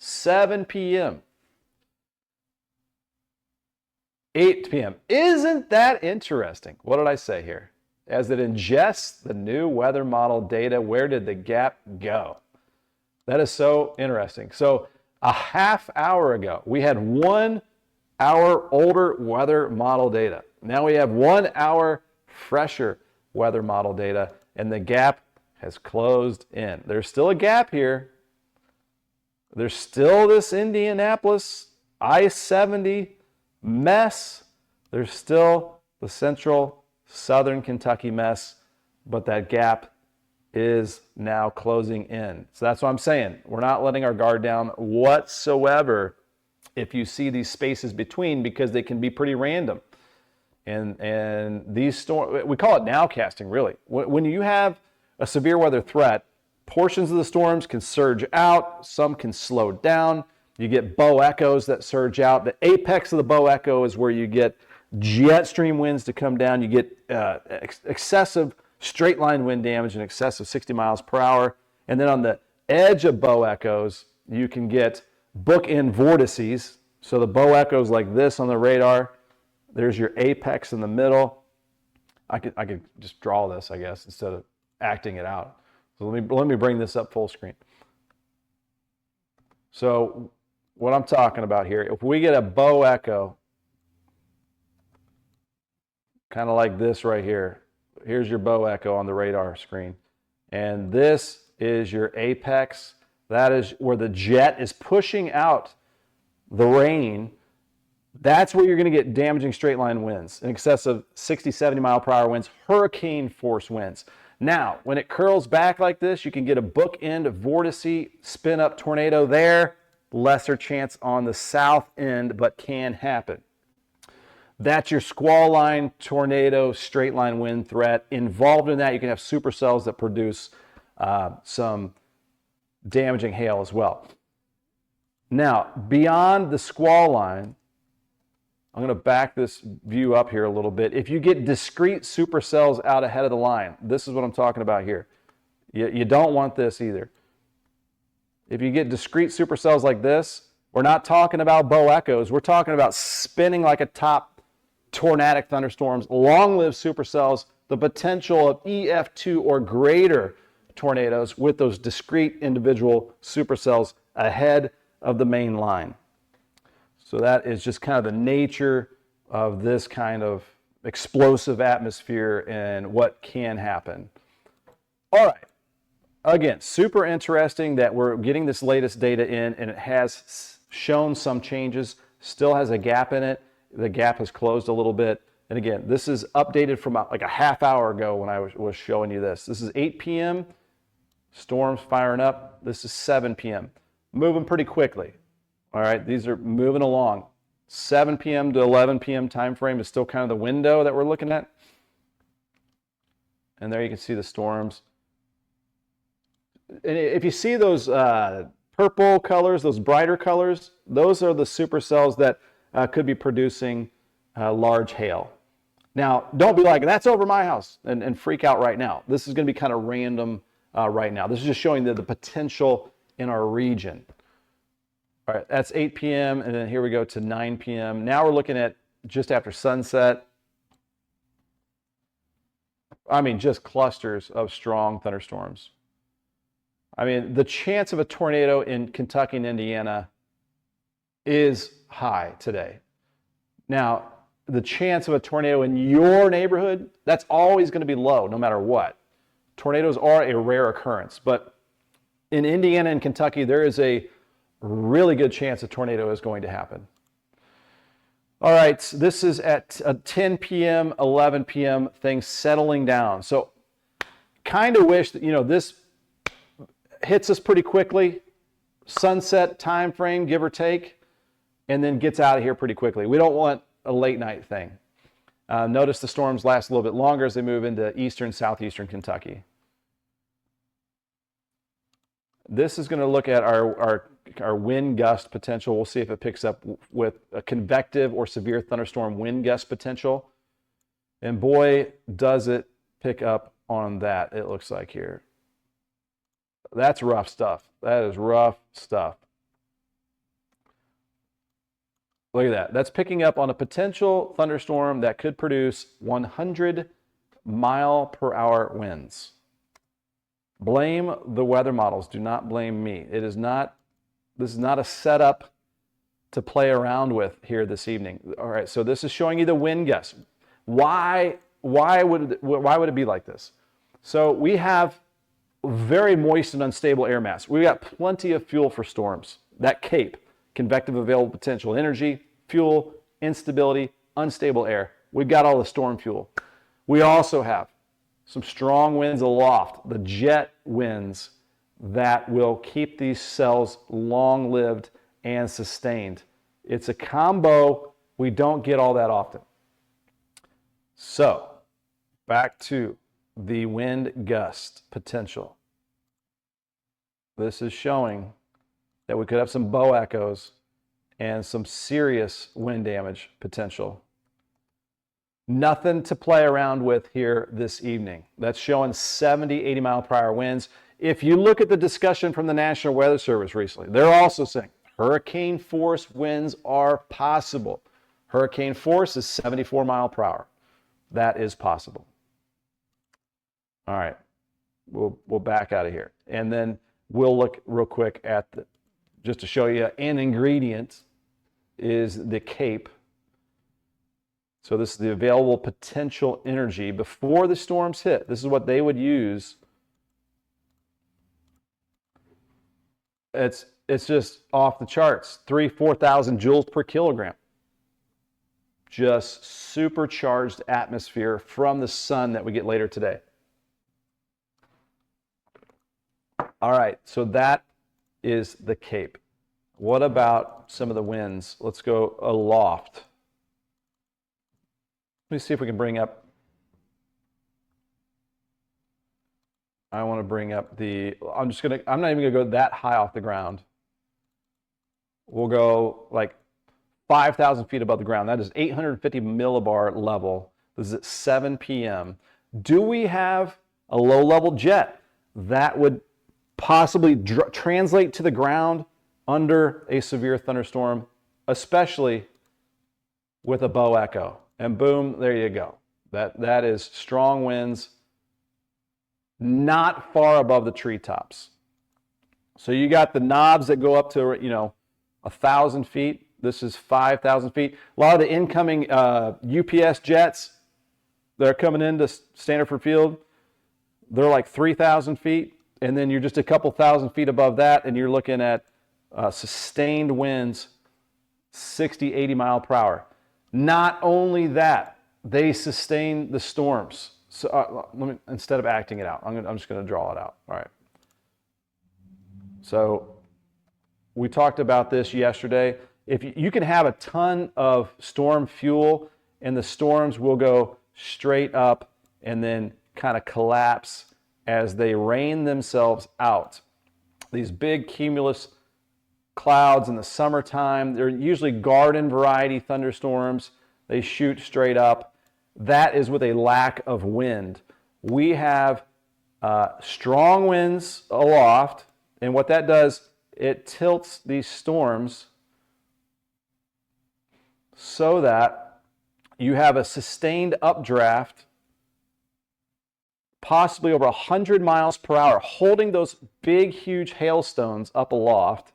7 p.m., 8 p.m. Isn't that interesting? What did I say here? As it ingests the new weather model data, where did the gap go? That is so interesting. So a half hour ago, we had 1 hour older weather model data. Now we have 1 hour fresher weather model data, and the gap has closed in. There's still a gap here. There's still this Indianapolis I-70 mess. There's still the central southern Kentucky mess, but that gap is now closing in. So that's what I'm saying. We're not letting our guard down whatsoever if you see these spaces between, because they can be pretty random. And these storms, we call it nowcasting, really. When you have a severe weather threat, portions of the storms can surge out, some can slow down. You get bow echoes that surge out. The apex of the bow echo is where you get jet stream winds to come down. You get excessive straight line wind damage in excess of 60 miles per hour. And then on the edge of bow echoes, you can get bookend vortices. So the bow echoes like this on the radar. There's your apex in the middle. I could just draw this, I guess, instead of acting it out. So let me bring this up full screen. So what I'm talking about here, if we get a bow echo, kind of like this right here, here's your bow echo on the radar screen. And this is your apex. That is where the jet is pushing out the rain. That's where you're going to get damaging straight line winds in excess of 60, 70 mile per hour winds, hurricane force winds. Now, when it curls back like this, you can get a bookend vortice spin up tornado there. Lesser chance on the south end, but can happen. That's your squall line tornado straight line wind threat. Involved in that, you can have supercells that produce some damaging hail as well. Now, beyond the squall line, I'm going to back this view up here a little bit. If you get discrete supercells out ahead of the line, this is what I'm talking about here. You don't want this either. If you get discrete supercells like this, we're not talking about bow echoes. We're talking about spinning like a top tornadic thunderstorms, long-lived supercells, the potential of EF2 or greater tornadoes with those discrete individual supercells ahead of the main line. So that is just kind of the nature of this kind of explosive atmosphere and what can happen. All right. Again, super interesting that we're getting this latest data in, and it has shown some changes, still has a gap in it. The gap has closed a little bit. And again, this is updated from like a half hour ago when I was showing you this. This is 8 p.m., storms firing up. This is 7 p.m., moving pretty quickly. All right, these are moving along. 7 p.m. to 11 p.m. time frame is still kind of the window that we're looking at. And there you can see the storms. And if you see those purple colors, those brighter colors, those are the supercells that could be producing large hail. Now, don't be like, that's over my house, and freak out right now. This is going to be kind of random right now. This is just showing the potential in our region. All right, that's 8 p.m., and then here we go to 9 p.m. Now we're looking at just after sunset. I mean, just clusters of strong thunderstorms. I mean, the chance of a tornado in Kentucky and Indiana is high today. Now, the chance of a tornado in your neighborhood, that's always going to be low no matter what. Tornadoes are a rare occurrence, but in Indiana and Kentucky, there is a really good chance a tornado is going to happen. All right, this is at 10 p.m., 11 p.m., things settling down. So kind of wish that, this hits us pretty quickly, sunset time frame, give or take, and then gets out of here pretty quickly. We don't want a late night thing. Notice the storms last a little bit longer as they move into eastern, southeastern Kentucky. This is going to look at our wind gust potential. We'll see if it picks up with a convective or severe thunderstorm wind gust potential. And boy, does it pick up on that, it looks like here. That's rough stuff. That is rough stuff. Look at that. That's picking up on a potential thunderstorm that could produce 100-mile-per-hour winds. Blame the weather models. Do not blame me. This is not a setup to play around with here this evening. All right, so this is showing you the wind gusts. Why would it be like this? So we have very moist and unstable air mass. We've got plenty of fuel for storms. That CAPE, convective available potential energy, fuel, instability, unstable air. We've got all the storm fuel. We also have some strong winds aloft, the jet winds that will keep these cells long-lived and sustained. It's a combo we don't get all that often. So, back to the wind gust potential. This is showing that we could have some bow echoes and some serious wind damage potential. Nothing to play around with here this evening. That's showing 70, 80 mile per hour winds. If you look at the discussion from the National Weather Service recently, they're also saying hurricane force winds are possible. Hurricane force is 74 mile per hour. That is possible. All right, we'll back out of here. And then we'll look real quick at just to show you an ingredient is the CAPE. So this is the available potential energy before the storms hit. This is what they would use. It's just off the charts. 4,000 joules per kilogram. Just supercharged atmosphere from the sun that we get later today. All right, so that is the CAPE. What about some of the winds? Let's go aloft. Let me see if we can bring up. I want to bring up I'm not even going to go that high off the ground. We'll go like 5,000 feet above the ground. That is 850 millibar level. This is at 7 p.m. Do we have a low-level jet that would possibly translate to the ground under a severe thunderstorm, especially with a bow echo? And boom, there you go. That is strong winds, not far above the treetops. So you got the knobs that go up to 1,000 feet. This is 5,000 feet. A lot of the incoming UPS jets that are coming into Stanford Field, they're like 3,000 feet. And then you're just a couple thousand feet above that, and you're looking at sustained winds, 60, 80 mile per hour. Not only that, they sustain the storms. So instead of acting it out, I'm just going to draw it out. All right. So we talked about this yesterday. If you can have a ton of storm fuel, and the storms will go straight up and then kind of collapse as they rain themselves out. These big cumulus clouds in the summertime, they're usually garden variety thunderstorms. They shoot straight up. That is with a lack of wind. We have strong winds aloft, and what that does, it tilts these storms so that you have a sustained updraft, possibly over 100 miles per hour, holding those big, huge hailstones up aloft.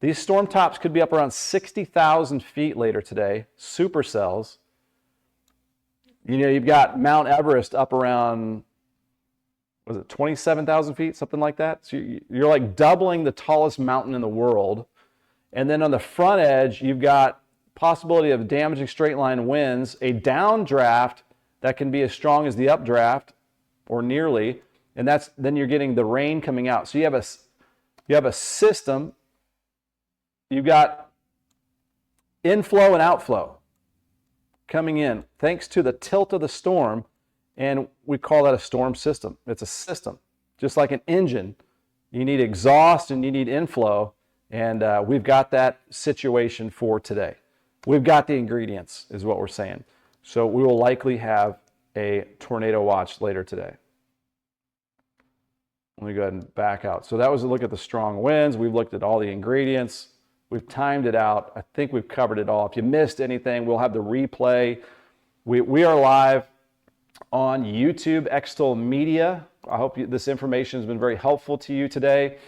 These storm tops could be up around 60,000 feet later today, supercells. You've got Mount Everest up around, 27,000 feet, something like that? So you're like doubling the tallest mountain in the world. And then on the front edge, you've got possibility of damaging straight line winds, a downdraft that can be as strong as the updraft, or nearly, and then you're getting the rain coming out. So you have a system. You've got inflow and outflow coming in thanks to the tilt of the storm, and we call that a storm system. It's a system, just like an engine. You need exhaust and you need inflow, and we've got that situation for today. We've got the ingredients, is what we're saying. So we will likely have a tornado watch later today. Let me go ahead and back out. So that was a look at the strong winds. We've looked at all the ingredients. We've timed it out. I think we've covered it all. If you missed anything, we'll have the replay. We are live on YouTube, Extol Media. I hope this information has been very helpful to you today.